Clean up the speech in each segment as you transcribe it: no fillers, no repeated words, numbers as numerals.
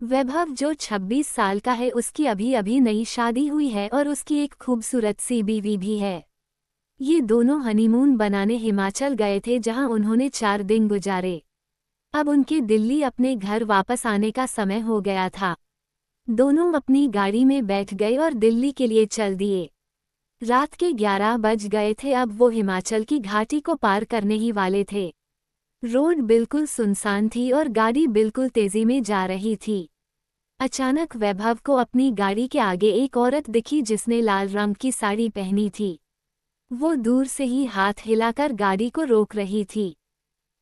वैभव जो 26 साल का है, उसकी अभी अभी नई शादी हुई है और उसकी एक खूबसूरत सी बीवी भी है। ये दोनों हनीमून बनाने हिमाचल गए थे, जहां उन्होंने 4 दिन गुजारे। अब उनके दिल्ली अपने घर वापस आने का समय हो गया था। दोनों अपनी गाड़ी में बैठ गए और दिल्ली के लिए चल दिए। रात के 11 बज गए थे। अब वो हिमाचल की घाटी को पार करने ही वाले थे। रोड बिल्कुल सुनसान थी और गाड़ी बिल्कुल तेजी में जा रही थी। अचानक वैभव को अपनी गाड़ी के आगे एक औरत दिखी, जिसने लाल रंग की साड़ी पहनी थी। वो दूर से ही हाथ हिलाकर गाड़ी को रोक रही थी।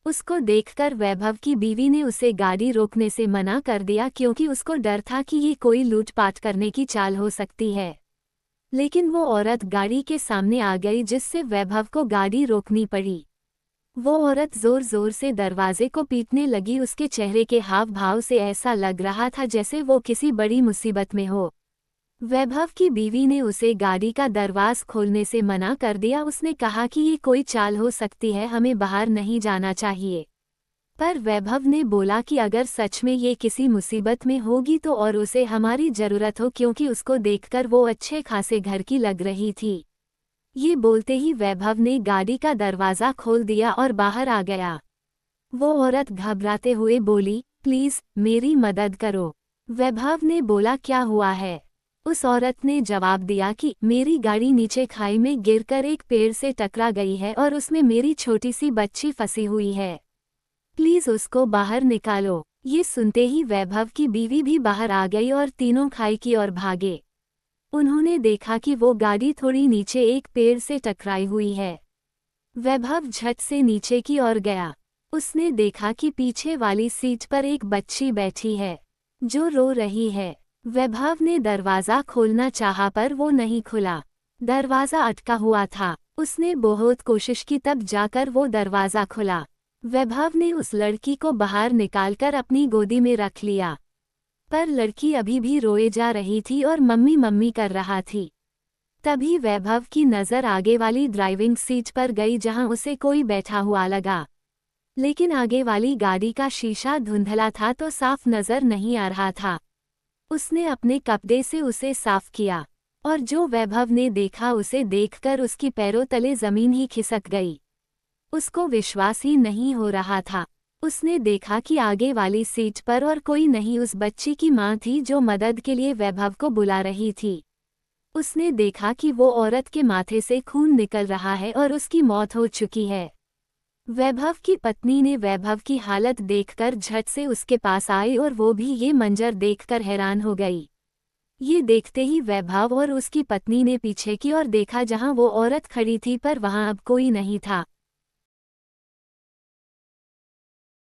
उसको देखकर वैभव की बीवी ने उसे गाड़ी रोकने से मना कर दिया, क्योंकि उसको डर था कि ये कोई लूटपाट करने की चाल हो सकती है। लेकिन वो औरत गाड़ी के सामने आ गई, जिससे वैभव को गाड़ी रोकनी पड़ी। वो औरत जोर जोर से दरवाजे को पीटने लगी। उसके चेहरे के हाव भाव से ऐसा लग रहा था जैसे वो किसी बड़ी मुसीबत में हो। वैभव की बीवी ने उसे गाड़ी का दरवाज़ा खोलने से मना कर दिया। उसने कहा कि ये कोई चाल हो सकती है, हमें बाहर नहीं जाना चाहिए। पर वैभव ने बोला कि अगर सच में ये किसी मुसीबत में होगी तो और उसे हमारी ज़रूरत हो, क्योंकि उसको देखकर वो अच्छे खासे घर की लग रही थी। ये बोलते ही वैभव ने गाड़ी का दरवाज़ा खोल दिया और बाहर आ गया। वो औरत घबराते हुए बोली, प्लीज़ मेरी मदद करो। वैभव ने बोला, क्या हुआ है? उस औरत ने जवाब दिया कि मेरी गाड़ी नीचे खाई में गिरकर एक पेड़ से टकरा गई है और उसमें मेरी छोटी सी बच्ची फंसी हुई है। प्लीज़ उसको बाहर निकालो। ये सुनते ही वैभव की बीवी भी बाहर आ गई और तीनों खाई की ओर भागे। उन्होंने देखा कि वो गाड़ी थोड़ी नीचे एक पेड़ से टकराई हुई है। वैभव झट से नीचे की ओर गया। उसने देखा कि पीछे वाली सीट पर एक बच्ची बैठी है, जो रो रही है। वैभव ने दरवाज़ा खोलना चाहा, पर वो नहीं खुला। दरवाज़ा अटका हुआ था। उसने बहुत कोशिश की, तब जाकर वो दरवाज़ा खुला। वैभव ने उस लड़की को बाहर निकालकर अपनी गोदी में रख लिया। पर लड़की अभी भी रोए जा रही थी और मम्मी मम्मी कर रहा थी। तभी वैभव की नज़र आगे वाली ड्राइविंग सीट पर गई, जहां उसे कोई बैठा हुआ लगा। लेकिन आगे वाली गाड़ी का शीशा धुंधला था, तो साफ नज़र नहीं आ रहा था। उसने अपने कपड़े से उसे साफ किया, और जो वैभव ने देखा उसे देखकर उसकी पैरों तले ज़मीन ही खिसक गई। उसको विश्वास ही नहीं हो रहा था। उसने देखा कि आगे वाली सीट पर और कोई नहीं, उस बच्ची की माँ थी, जो मदद के लिए वैभव को बुला रही थी। उसने देखा कि वो औरत के माथे से खून निकल रहा है और उसकी मौत हो चुकी है। वैभव की पत्नी ने वैभव की हालत देखकर झट से उसके पास आई और वो भी ये मंजर देखकर हैरान हो गई। ये देखते ही वैभव और उसकी पत्नी ने पीछे की ओर देखा, जहां वो औरत खड़ी थी, पर वहां अब कोई नहीं था।